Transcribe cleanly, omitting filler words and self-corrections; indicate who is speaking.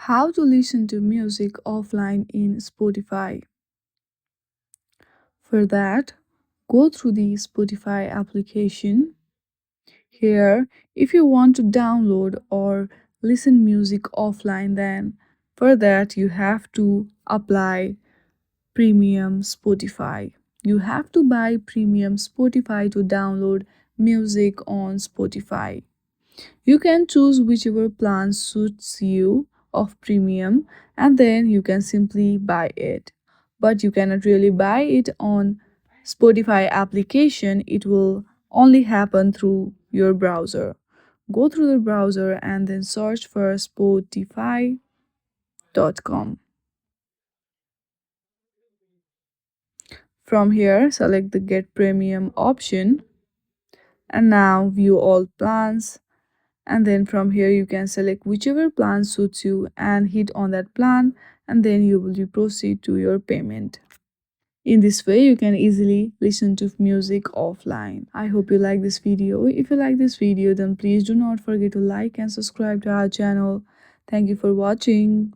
Speaker 1: How to listen to music offline in Spotify. For that, go through the Spotify application. Here, if you want to download or listen music offline, then for that you have to apply premium Spotify. You have to buy premium Spotify to download music on Spotify. You can choose whichever plan suits you of premium and then you can simply buy it. But you cannot really buy it on Spotify application. It will only happen through your browser. Go through the browser and then search for spotify.com. From here, select the get premium option and now view all plans, and then from here you can select whichever plan suits you and hit on that plan, and then you will proceed to your payment. In this way you can easily listen to music offline. I hope you like this video. If you like this video, then please do not forget to like and subscribe to our channel. Thank you for watching.